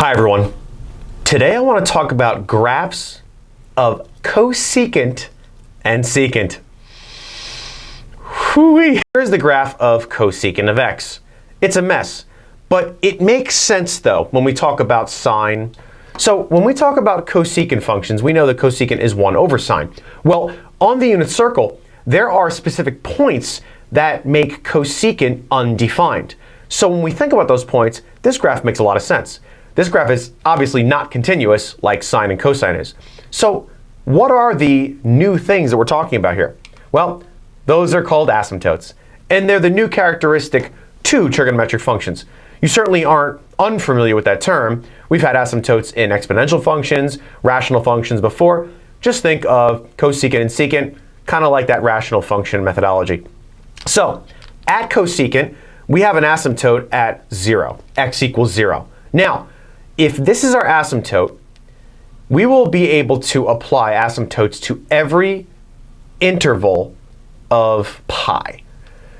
Hi everyone. Today I want to talk about graphs of cosecant and secant. Whoo-wee. Here's the graph of cosecant of x. It's a mess, but it makes sense though when we talk about sine. So when we talk about cosecant functions, we know that cosecant is 1 over sine. Well, on the unit circle, there are specific points that make cosecant undefined. So when we think about those points, this graph makes a lot of sense. This graph is obviously not continuous like sine and cosine is. So what are the new things that we're talking about here? Well, those are called asymptotes. And they're the new characteristic to trigonometric functions. You certainly aren't unfamiliar with that term. We've had asymptotes in exponential functions, rational functions before. Just think of cosecant and secant, kind of like that rational function methodology. So at cosecant, we have an asymptote at 0, x equals 0. Now, if this is our asymptote, we will be able to apply asymptotes to every interval of pi.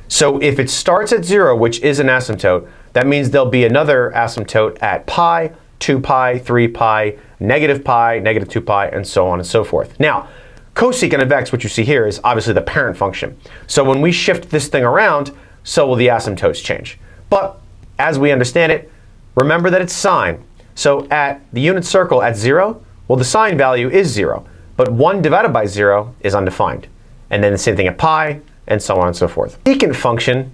So if it starts at 0, which is an asymptote, that means there'll be another asymptote at pi, 2 pi, 3 pi, negative pi, negative 2 pi, and so on and so forth. Now, cosecant of x, which you see here, is obviously the parent function. So when we shift this thing around, so will the asymptotes change. But as we understand it, remember that it's sine. So at the unit circle at 0, well, the sine value is 0, but 1 divided by 0 is undefined. And then the same thing at pi, and so on and so forth. Secant function,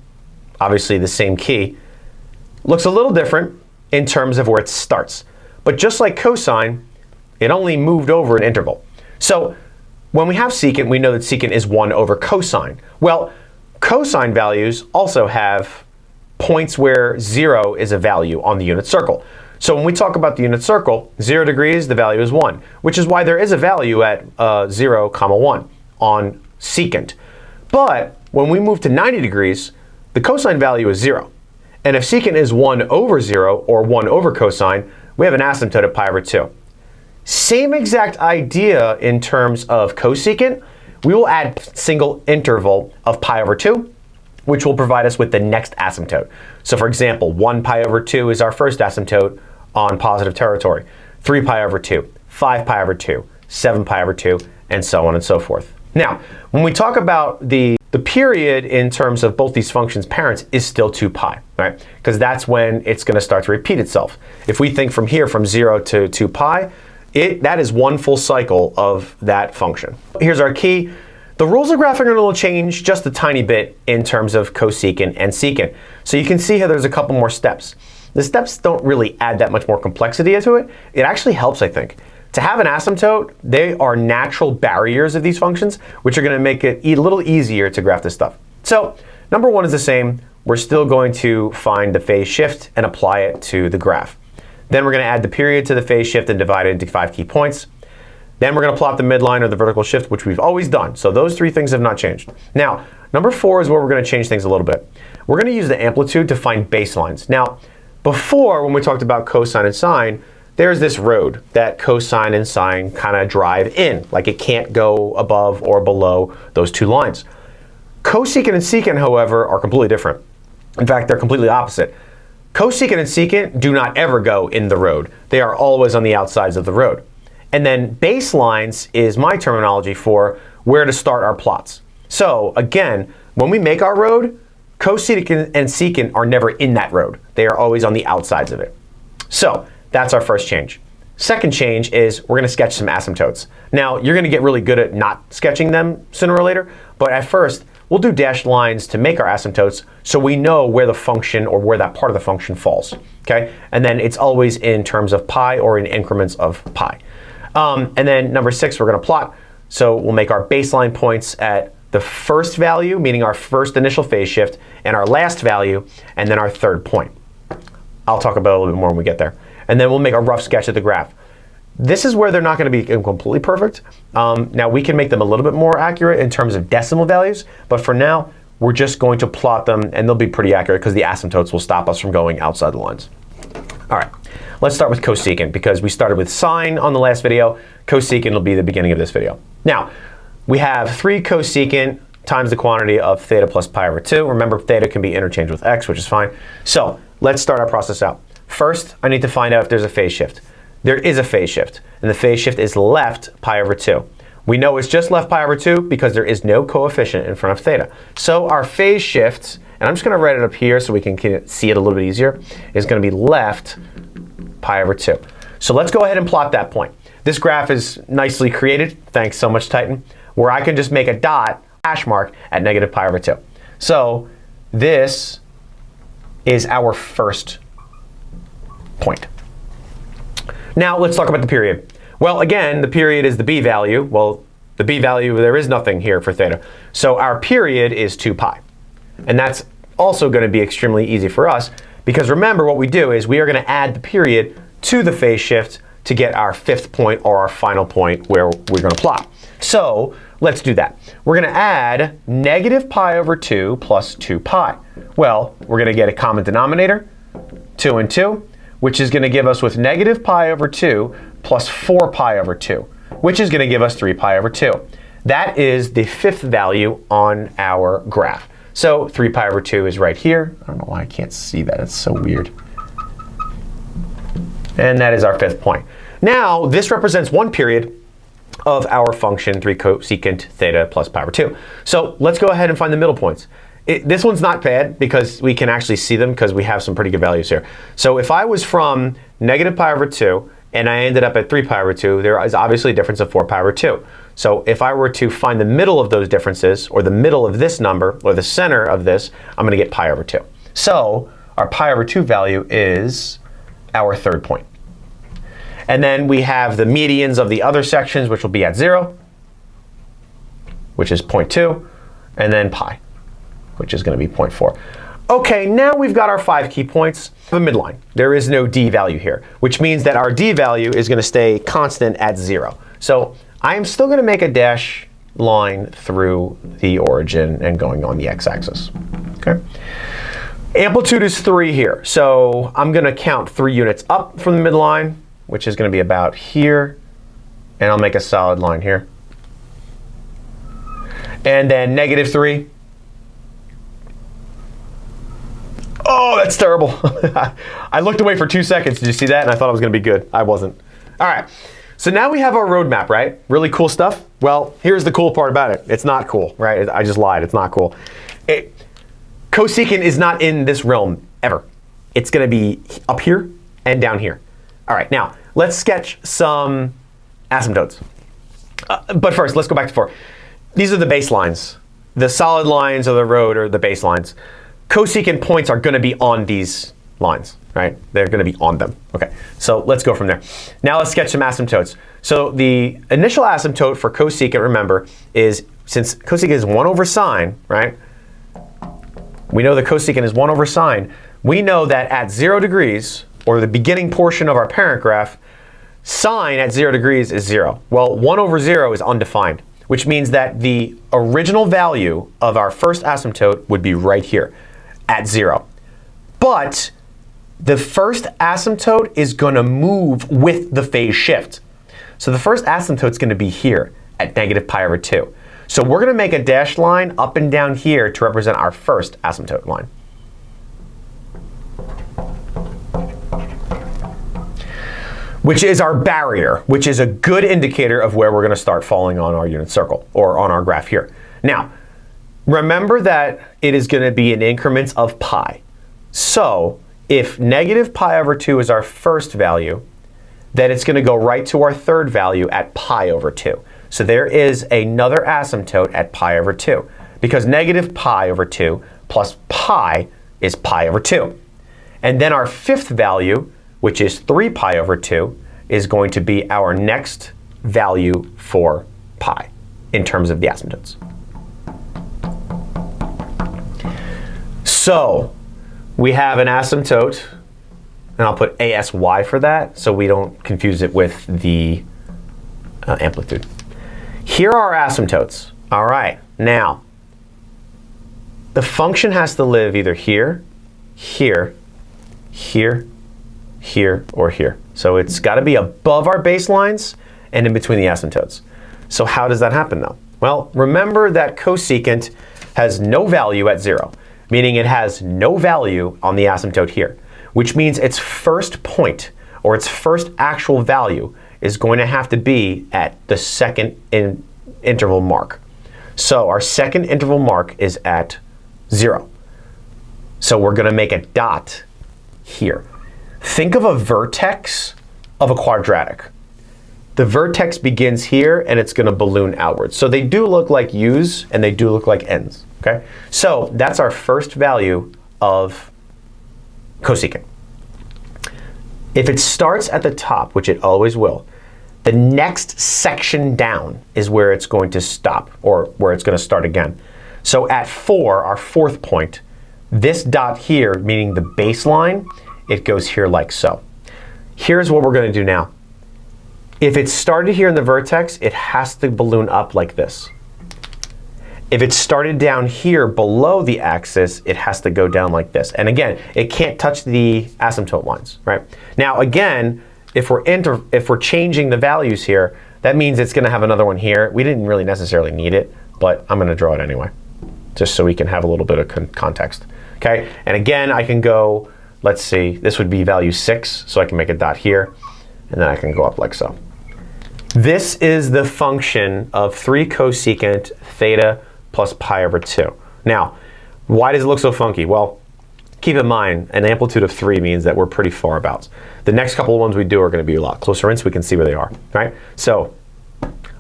obviously the same key, looks a little different in terms of where it starts. But just like cosine, it only moved over an interval. So when we have secant, we know that secant is 1 over cosine. Well, cosine values also have points where 0 is a value on the unit circle. So when we talk about the unit circle, 0 degrees, the value is 1, which is why there is a value at 0, 1 on secant. But when we move to 90 degrees, the cosine value is 0. And if secant is 1 over 0, or 1 over cosine, we have an asymptote at pi over 2. Same exact idea in terms of cosecant. We will add single interval of pi over 2, which will provide us with the next asymptote. So for example, 1 pi over 2 is our first asymptote on positive territory, 3 pi over 2, 5 pi over 2, 7 pi over 2, and so on and so forth. Now, when we talk about the period in terms of both these functions' parents is still 2 pi, right? Because that's when it's going to start to repeat itself. If we think from here, from 0 to 2 pi, that is one full cycle of that function. Here's our key. The rules of graphing are going to change just a tiny bit in terms of cosecant and secant. So you can see here there's a couple more steps. The steps don't really add that much more complexity into it. It actually helps, I think. To have an asymptote, they are natural barriers of these functions, which are going to make it a little easier to graph this stuff. So number 1 is the same. We're still going to find the phase shift and apply it to the graph. Then we're going to add the period to the phase shift and divide it into 5 key points. Then we're going to plot the midline or the vertical shift, which we've always done. So those 3 things have not changed. Now, number 4 is where we're going to change things a little bit. We're going to use the amplitude to find baselines. Now, before, when we talked about cosine and sine, there's this road that cosine and sine kind of drive in, like it can't go above or below those 2 lines. Cosecant and secant, however, are completely different. In fact, they're completely opposite. Cosecant and secant do not ever go in the road. They are always on the outsides of the road. And then baselines is my terminology for where to start our plots. So again, when we make our road, cosecant and secant are never in that road. They are always on the outsides of it. So that's our first change. Second change is we're going to sketch some asymptotes. Now, you're going to get really good at not sketching them sooner or later, but at first, we'll do dashed lines to make our asymptotes so we know where the function or where that part of the function falls. Okay? And then it's always in terms of pi or in increments of pi. And then number 6, we're going to plot. So we'll make our baseline points at the first value, meaning our first initial phase shift, and our last value, and then our third point. I'll talk about it a little bit more when we get there. And then we'll make a rough sketch of the graph. This is where they're not going to be completely perfect. Now we can make them a little bit more accurate in terms of decimal values, but for now, we're just going to plot them and they'll be pretty accurate because the asymptotes will stop us from going outside the lines. All right, let's start with cosecant because we started with sine on the last video. Cosecant will be the beginning of this video. Now, we have 3 cosecant times the quantity of theta plus pi over 2. Remember, theta can be interchanged with x, which is fine. So let's start our process out. First, I need to find out if there's a phase shift. There is a phase shift, and the phase shift is left pi over 2. We know it's just left pi over 2 because there is no coefficient in front of theta. So our phase shift, and I'm just going to write it up here so we can see it a little bit easier, is going to be left pi over 2. So let's go ahead and plot that point. This graph is nicely created, thanks so much Titan, where I can just make a dot, hash mark, at negative pi over 2. So this is our first point. Now let's talk about the period. Well, again, the period is the b value. Well, the b value, there is nothing here for theta. So our period is 2 pi. And that's also going to be extremely easy for us because remember what we do is we are going to add the period to the phase shift to get our fifth point or our final point where we're going to plot. So let's do that. We're going to add negative pi over 2 plus 2 pi. Well, we're going to get a common denominator, 2 and 2, which is going to give us with negative pi over 2 plus 4 pi over 2, which is going to give us 3 pi over 2. That is the fifth value on our graph. So 3 pi over 2 is right here. I don't know why I can't see that. It's so weird. And that is our fifth point. Now, this represents one period of our function 3 cosecant theta plus pi over 2. So let's go ahead and find the middle points. This one's not bad because we can actually see them because we have some pretty good values here. So if I was from negative pi over 2 and I ended up at 3 pi over 2, there is obviously a difference of 4 pi over 2. So if I were to find the middle of those differences, or the middle of this number, or the center of this, I'm going to get pi over 2. So our pi over 2 value is our third point. And then we have the medians of the other sections, which will be at 0, which is 0.2, and then pi, which is going to be 0.4. Okay, now we've got our 5 key points. The midline. There is no d value here, which means that our d value is going to stay constant at 0. So I'm still going to make a dash line through the origin and going on the x-axis. Okay. Amplitude is 3 here, so I'm going to count 3 units up from the midline, which is going to be about here, and I'll make a solid line here. And then negative 3. Oh, that's terrible. I looked away for 2 seconds. Did you see that? And I thought it was going to be good. I wasn't. All right. So now we have our roadmap, right? Really cool stuff. Well, here's the cool part about it. It's not cool, right? I just lied. It's not cool. Cosecant is not in this realm ever. It's going to be up here and down here. All right. Now, let's sketch some asymptotes. But first, let's go back to 4. These are the baselines. The solid lines of the road are the baselines. Cosecant points are going to be on these lines, right? They're going to be on them. Okay, so let's go from there. Now let's sketch some asymptotes. So the initial asymptote for cosecant, remember, is since cosecant is 1 over sine, right? We know the cosecant is 1 over sine. We know that at 0 degrees, or the beginning portion of our parent graph, sine at 0 degrees is 0. Well, 1 over 0 is undefined, which means that the original value of our first asymptote would be right here at 0. But the first asymptote is going to move with the phase shift. So the first asymptote is going to be here at negative pi over 2. So we're going to make a dashed line up and down here to represent our first asymptote line. Which is our barrier, which is a good indicator of where we're going to start falling on our unit circle, or on our graph here. Now, remember that it is going to be in increments of pi. So if negative pi over 2 is our first value, then it's going to go right to our third value at pi over 2. So there is another asymptote at pi over 2, because negative pi over 2 plus pi is pi over 2. And then our fifth value, which is 3 pi over 2, is going to be our next value for pi in terms of the asymptotes. So we have an asymptote, and I'll put ASY for that so we don't confuse it with the amplitude. Here are our asymptotes. All right, now the function has to live either here, here, here, here, or here. So it's got to be above our baselines and in between the asymptotes. So how does that happen though? Well, remember that cosecant has no value at 0, meaning it has no value on the asymptote here, which means its first point, or its first actual value, is going to have to be at the second interval mark. So our second interval mark is at 0. So we're going to make a dot here. Think of a vertex of a quadratic. The vertex begins here and it's going to balloon outwards. So they do look like U's and they do look like N's. Okay? So that's our first value of cosecant. If it starts at the top, which it always will, the next section down is where it's going to stop, or where it's going to start again. So at 4, our fourth point, this dot here, meaning the baseline, it goes here like so. Here's what we're going to do now. If it started here in the vertex, it has to balloon up like this. If it started down here below the axis, it has to go down like this. And again, it can't touch the asymptote lines, right? Now again, if we're changing the values here, that means it's going to have another one here. We didn't really necessarily need it, but I'm going to draw it anyway, just so we can have a little bit of context. Okay, and again, I can go, let's see, this would be value 6, so I can make a dot here, and then I can go up like so. This is the function of 3 cosecant theta plus pi over 2. Now, why does it look so funky? Well, keep in mind, an amplitude of 3 means that we're pretty far about. The next couple of ones we do are going to be a lot closer in, so we can see where they are, right? So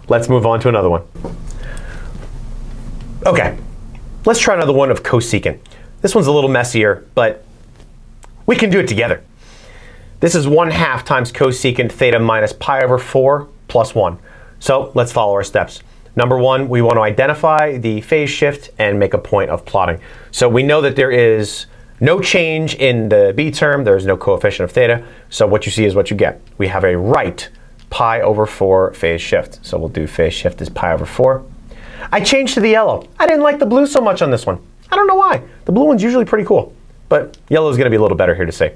let's move on to another one. Okay, let's try another one of cosecant. This one's a little messier, but we can do it together. This is 1/2 times cosecant theta minus pi over 4 plus 1. So let's follow our steps. Number 1, we want to identify the phase shift and make a point of plotting. So we know that there is no change in the b term. There's no coefficient of theta. So what you see is what you get. We have a right pi over 4 phase shift. So we'll do phase shift is pi over 4. I changed to the yellow. I didn't like the blue so much on this one. I don't know why. The blue one's usually pretty cool, but yellow is going to be a little better here to say.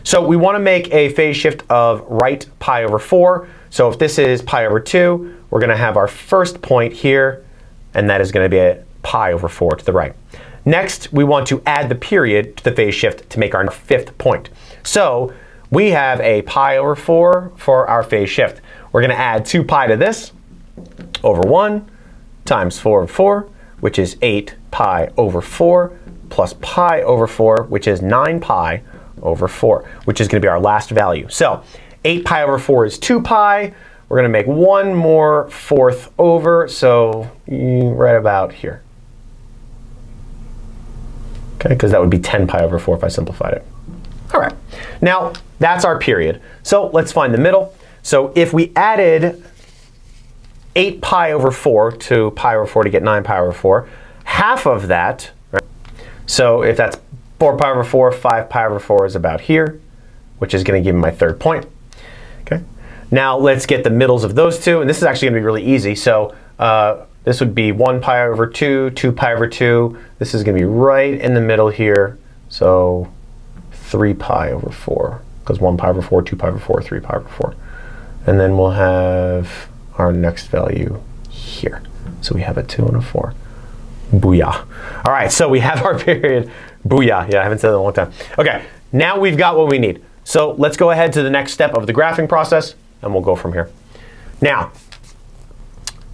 So we want to make a phase shift of right pi over 4. So if this is pi over 2, we're going to have our first point here, and that is going to be a pi over 4 to the right. Next, we want to add the period to the phase shift to make our 5th point. So we have a pi over 4 for our phase shift. We're going to add 2 pi to this over 1 times 4 over 4, which is 8 pi over 4, plus pi over 4, which is 9 pi over 4, which is going to be our last value. So 8 pi over 4 is 2 pi. We're going to make one more 4th over, so right about here. Okay, because that would be 10 pi over 4 if I simplified it. All right, now that's our period. So let's find the middle. So if we added 8 pi over 4 to pi over 4 to get 9 pi over 4, half of that, right? So if that's 4 pi over 4, 5 pi over 4 is about here, which is going to give me my 3rd point. Okay. Now let's get the middles of those two, and this is actually going to be really easy. So this would be 1 pi over 2, 2 pi over 2. This is going to be right in the middle here. So 3 pi over 4, because 1 pi over 4, 2 pi over 4, 3 pi over 4. And then we'll have our next value here. So we have a 2 and a 4. Booyah. All right, so we have our period. Booyah. Yeah, I haven't said that in a long time. Okay, now we've got what we need. So let's go ahead to the next step of the graphing process, and we'll go from here. Now,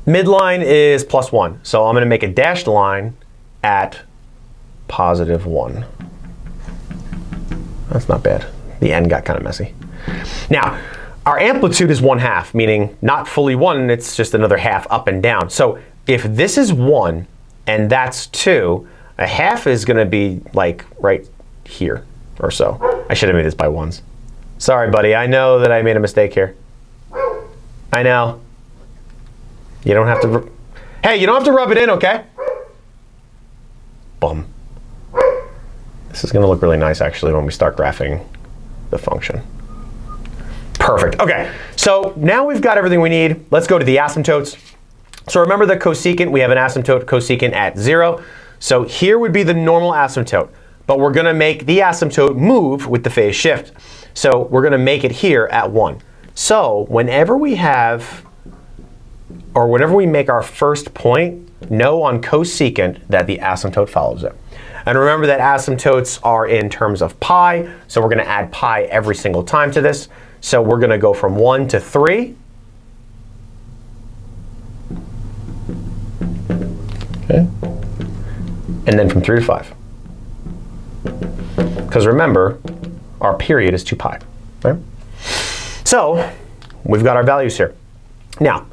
midline is +1. So I'm going to make a dashed line at +1. That's not bad. The end got kind of messy. Now, our amplitude is 1/2, meaning not fully 1, it's just another half up and down. So if this is 1 and that's 2, a half is going to be like right here or so. I should have made this by 1s. Sorry, buddy. I know that I made a mistake here. I know. You don't have to. Hey, you don't have to rub it in, okay? Bum. This is going to look really nice, actually, when we start graphing the function. Perfect. Okay, so now we've got everything we need. Let's go to the asymptotes. So remember the cosecant. We have an asymptote cosecant at 0. So here would be the normal asymptote. But we're going to make the asymptote move with the phase shift. So we're going to make it here at 1. So whenever we have, or whenever we make our first point, know on cosecant that the asymptote follows it. And remember that asymptotes are in terms of pi, so we're going to add pi every single time to this. So we're going to go from 1 to 3. Okay. And then from 3 to 5. Because remember, our period is 2 pi. Right? So we've got our values here. Now,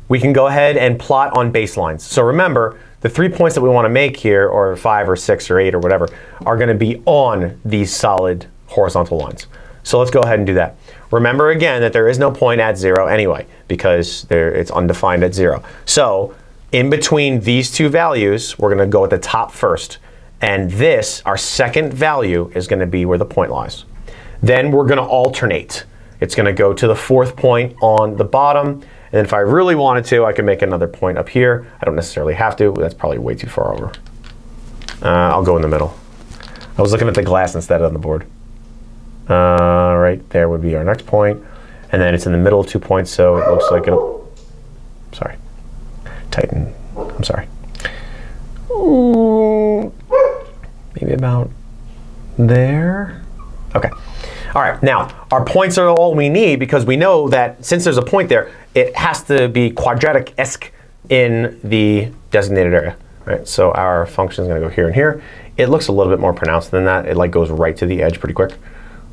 we can go ahead and plot on baselines. So remember, the 3 points that we want to make here, or 5 or 6 or 8 or whatever, are going to be on these solid horizontal lines. So let's go ahead and do that. Remember again that there is no point at 0 anyway, because it's undefined at 0. So in between these two values, we're going to go at the top first. And this, our second value, is going to be where the point lies. Then we're going to alternate. It's going to go to the 4th point on the bottom. And then if I really wanted to, I could make another point up here. I don't necessarily have to. That's probably way too far over. I'll go in the middle. I was looking at the glass instead of on the board. Right there would be our next point. And then it's in the middle of 2 points, so it looks like it'll... Sorry. Tighten. I'm sorry. Ooh, maybe about there. OK. All right. Now, our points are all we need because we know that since there's a point there, it has to be quadratic-esque in the designated area. Right? So our function is going to go here and here. It looks a little bit more pronounced than that. It like goes right to the edge pretty quick.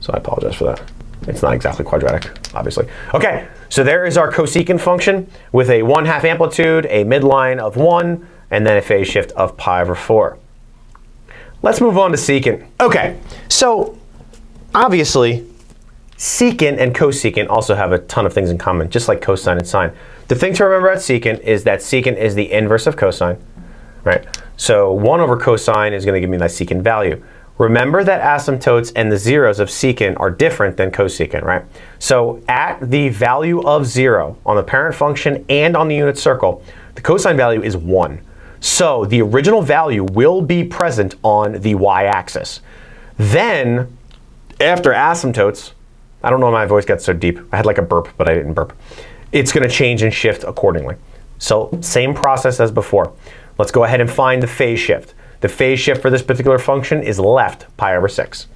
So I apologize for that. It's not exactly quadratic, obviously. OK, so there is our cosecant function with a 1/2 amplitude, a midline of 1, and then a phase shift of pi over 4. Let's move on to secant. OK, so obviously, secant and cosecant also have a ton of things in common, just like cosine and sine. The thing to remember at secant is that secant is the inverse of cosine. Right? So 1 over cosine is going to give me that secant value. Remember that asymptotes and the zeros of secant are different than cosecant, right? So at the value of 0 on the parent function and on the unit circle, the cosine value is 1. So the original value will be present on the y-axis. Then, after asymptotes, I don't know why my voice got so deep. I had like a burp, but I didn't burp. It's going to change and shift accordingly. So same process as before. Let's go ahead and find the phase shift. The phase shift for this particular function is left pi over 6.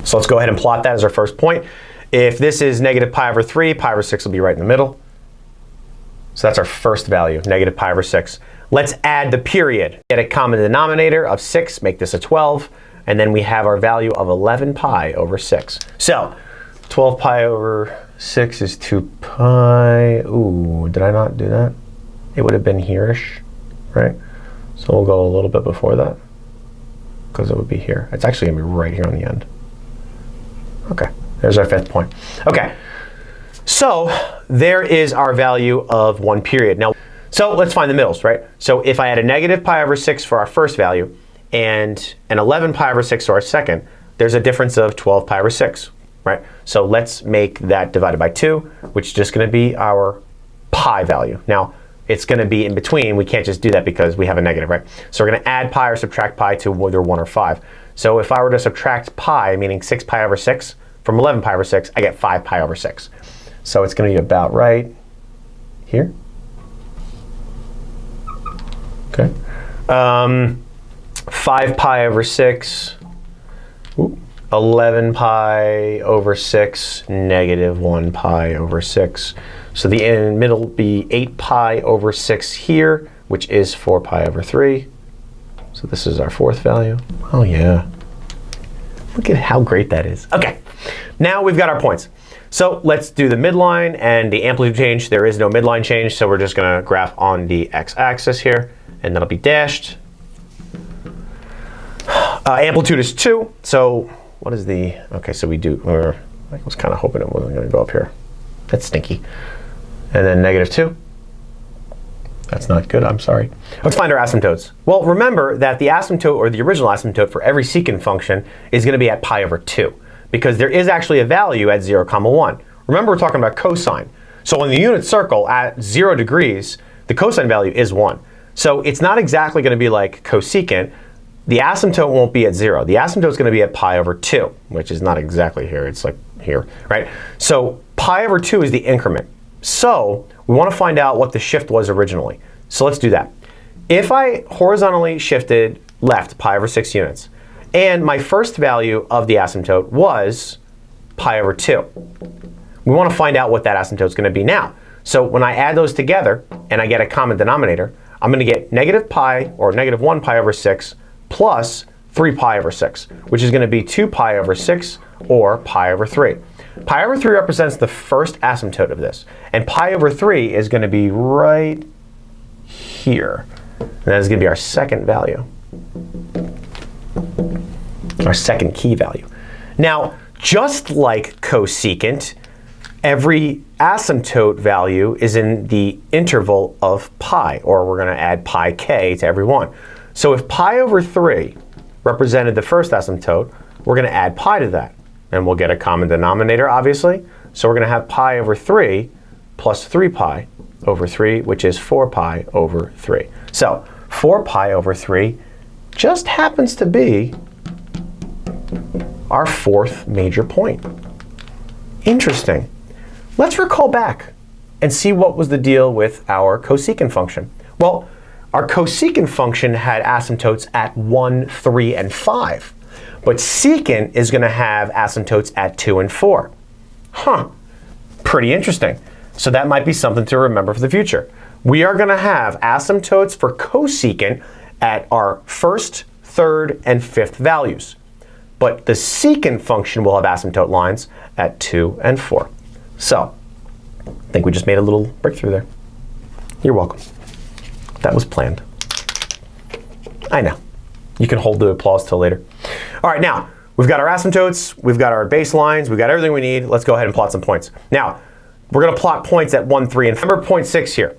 So let's go ahead and plot that as our first point. If this is negative pi over 3, pi over 6 will be right in the middle. So that's our first value, negative pi over 6. Let's add the period. Get a common denominator of 6, make this a 12, and then we have our value of 11 pi over 6. So 12 pi over 6 is 2 pi. Ooh, did I not do that? It would have been here-ish, right? So we'll go a little bit before that, because it would be here. It's actually going to be right here on the end. OK, there's our 5th point. OK, so there is our value of 1 period. Now, so let's find the middles, right? So if I had a negative pi over 6 for our first value and an 11 pi over 6 for our second, there's a difference of 12 pi over 6, right? So let's make that divided by 2, which is just going to be our pi value. Now, it's going to be in between. We can't just do that because we have a negative, right? So we're going to add pi or subtract pi to either 1 or 5. So if I were to subtract pi, meaning 6 pi over 6, from 11 pi over 6, I get 5 pi over 6. So it's going to be about right here. OK. 5 pi over 6. Ooh. 11 pi over 6, negative 1 pi over 6. So the in middle will be 8 pi over 6 here, which is 4 pi over 3. So this is our 4th value. Oh, yeah. Look at how great that is. OK, now we've got our points. So let's do the midline and the amplitude change. There is no midline change, so we're just going to graph on the x-axis here, and that'll be dashed. Amplitude is 2, so what is the, OK, so we do, I was kind of hoping it wasn't going to go up here. That's stinky. And then negative 2. That's not good, I'm sorry. Let's find our asymptotes. Well, remember that the asymptote, or the original asymptote for every secant function, is going to be at pi over 2, because there is actually a value at 0, 1. Remember, we're talking about cosine. So in the unit circle at 0 degrees, the cosine value is 1. So it's not exactly going to be like cosecant. The asymptote won't be at 0. The asymptote is going to be at pi over 2, which is not exactly here. It's like here, right? So pi over 2 is the increment. So we want to find out what the shift was originally. So let's do that. If I horizontally shifted left pi over 6 units, and my first value of the asymptote was pi over 2, we want to find out what that asymptote is going to be now. So when I add those together and I get a common denominator, I'm going to get negative pi, or negative 1 pi over 6, plus 3 pi over 6, which is going to be 2 pi over 6, or pi over 3. Pi over 3 represents the first asymptote of this. And pi over 3 is going to be right here. And that is going to be our second value. Our second key value. Now, just like cosecant, every asymptote value is in the interval of pi, or we're going to add pi k to every one. So if pi over 3 represented the first asymptote, we're going to add pi to that. And we'll get a common denominator, obviously. So we're going to have pi over 3 plus 3 pi over 3, which is 4 pi over 3. So 4 pi over 3 just happens to be our fourth major point. Interesting. Let's recall back and see what was the deal with our cosecant function. Well, our cosecant function had asymptotes at 1, 3, and 5. But secant is going to have asymptotes at 2 and 4. Huh, pretty interesting. So that might be something to remember for the future. We are going to have asymptotes for cosecant at our first, third, and fifth values. But the secant function will have asymptote lines at 2 and 4. So, I think we just made a little breakthrough there. You're welcome. That was planned. I know. You can hold the applause till later. All right, now, we've got our asymptotes, we've got our baselines, we've got everything we need. Let's go ahead and plot some points. Now, we're going to plot points at 1, 3, and remember point 6 here.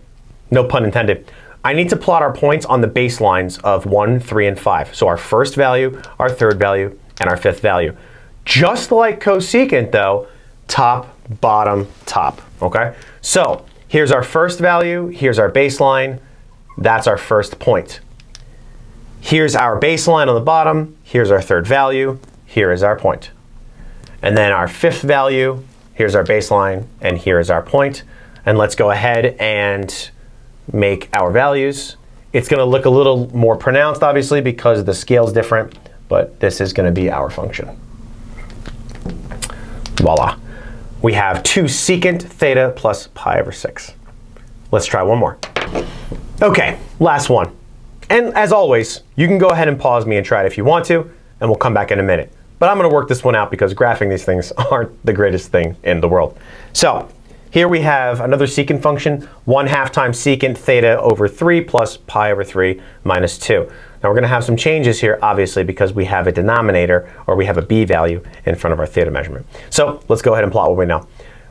No pun intended. I need to plot our points on the baselines of 1, 3, and 5. So our first value, our third value, and our fifth value. Just like cosecant, though, top, bottom, top. Okay? So here's our first value, here's our baseline. That's our first point. Here's our baseline on the bottom, here's our third value, here is our point. And then our fifth value, here's our baseline, and here is our point. And let's go ahead and make our values. It's going to look a little more pronounced, obviously, because the scale is different, but this is going to be our function. Voila. We have 2 secant theta plus pi over 6. Let's try one more. Okay, last one. And as always, you can go ahead and pause me and try it if you want to, and we'll come back in a minute. But I'm going to work this one out because graphing these things aren't the greatest thing in the world. So here we have another secant function, 1/2 times secant theta over 3 plus pi over 3 minus 2. Now we're going to have some changes here, obviously, because we have a denominator, or we have a b value in front of our theta measurement. So let's go ahead and plot what we know.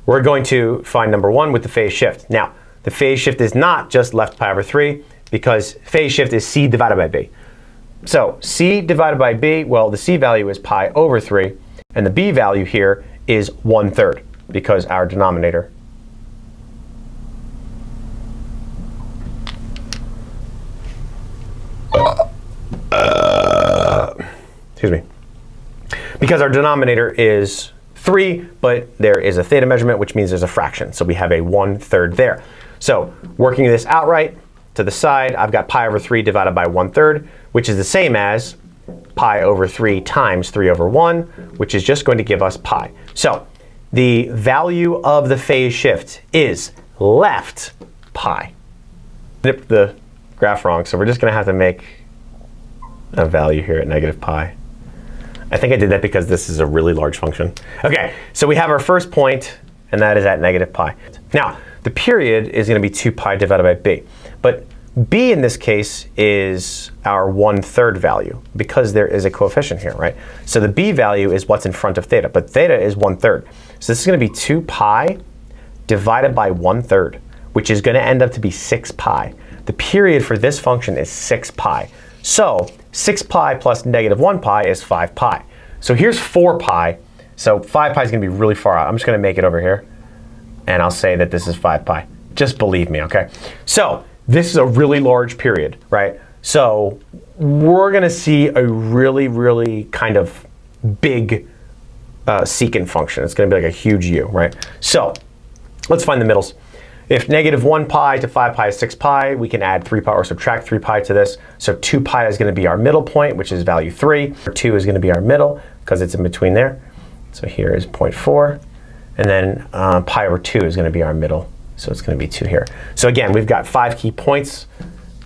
We're going to find number 1 with the phase shift. Now, the phase shift is not just left pi over 3, because phase shift is c divided by b. So c divided by b, well, the c value is pi over 3, and the b value here is 1/3, because our denominator because our denominator is 3, but there is a theta measurement, which means there's a fraction. So we have a 1/3 there. So working this outright to the side, I've got pi over 3 divided by 1/3, which is the same as pi over 3 times 3 over 1, which is just going to give us pi. So the value of the phase shift is left pi. Nipped the graph wrong, so we're just going to have to make a value here at negative pi. I think I did that because this is a really large function. Okay, so we have our first point, and that is at negative pi. Now, the period is going to be 2 pi divided by b. But b in this case is our 1/3 value, because there is a coefficient here, right? So the b value is what's in front of theta, but theta is 1/3. So this is going to be 2 pi divided by 1/3, which is going to end up to be 6 pi. The period for this function is 6 pi. So 6 pi plus negative 1 pi is 5 pi. So here's 4 pi. So 5 pi is going to be really far out. I'm just going to make it over here, and I'll say that this is 5 pi. Just believe me, okay? So this is a really large period, right? So we're going to see a really, really kind of big secant function. It's going to be like a huge U, right? So let's find the middles. If negative 1 pi to 5 pi is 6 pi, we can add 3 pi or subtract 3 pi to this. So 2 pi is going to be our middle point, which is value 3. 2 is going to be our middle because it's in between there. So here is 0.4. And then pi over 2 is going to be our middle. So it's going to be 2 here. So again, we've got 5 key points.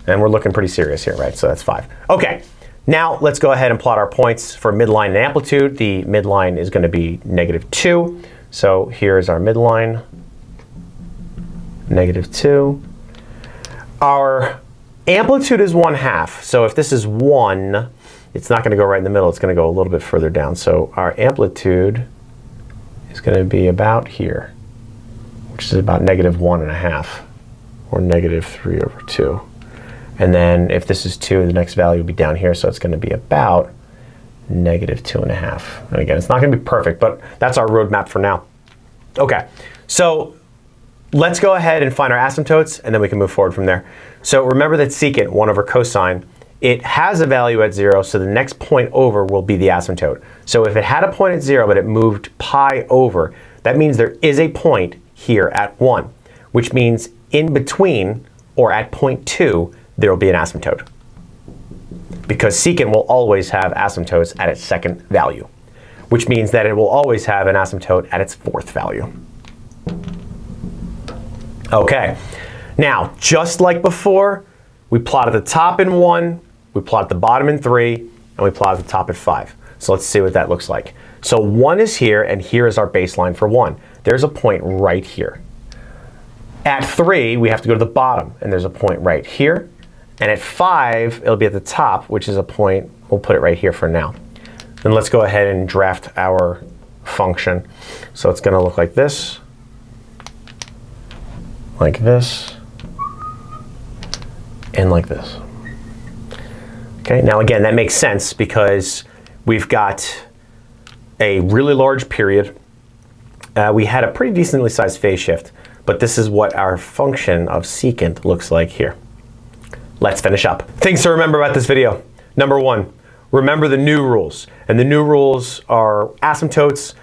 And we're looking pretty serious here, right? So that's 5. OK, now let's go ahead and plot our points for midline and amplitude. The midline is going to be negative 2. So here's our midline, negative 2. Our amplitude is 1/2. So if this is 1, it's not going to go right in the middle. It's going to go a little bit further down. So our amplitude is going to be about here, which is about negative 1.5, or negative 3 over 2. And then if this is 2, the next value will be down here. So it's going to be about negative 2.5. And again, it's not going to be perfect, but that's our roadmap for now. OK, so let's go ahead and find our asymptotes, and then we can move forward from there. So remember that secant, 1 over cosine, it has a value at 0, so the next point over will be the asymptote. So if it had a point at 0, but it moved pi over, that means there is a point here at 1, which means in between, or at point 2, there will be an asymptote. Because secant will always have asymptotes at its second value, which means that it will always have an asymptote at its fourth value. OK, now, just like before, we plot at the top in 1, we plot at the bottom in 3, and we plot at the top at 5. So let's see what that looks like. So 1 is here, and here is our baseline for 1. There's a point right here. At 3, we have to go to the bottom, and there's a point right here. And at 5, it'll be at the top, which is a point, we'll put it right here for now. Then let's go ahead and draft our function. So it's going to look like this, and like this. Okay, now again, that makes sense because we've got a really large period. We had a pretty decently sized phase shift, but this is what our function of secant looks like here. Let's finish up. Things to remember about this video. Number 1, remember the new rules. And the new rules are asymptotes,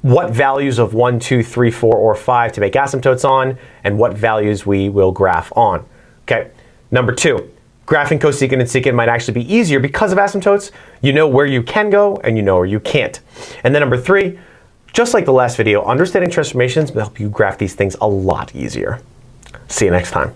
what values of 1, 2, 3, 4, or 5 to make asymptotes on, and what values we will graph on. Okay. Number 2, graphing cosecant and secant might actually be easier because of asymptotes. You know where you can go, and you know where you can't. And then number 3, just like the last video, understanding transformations will help you graph these things a lot easier. See you next time.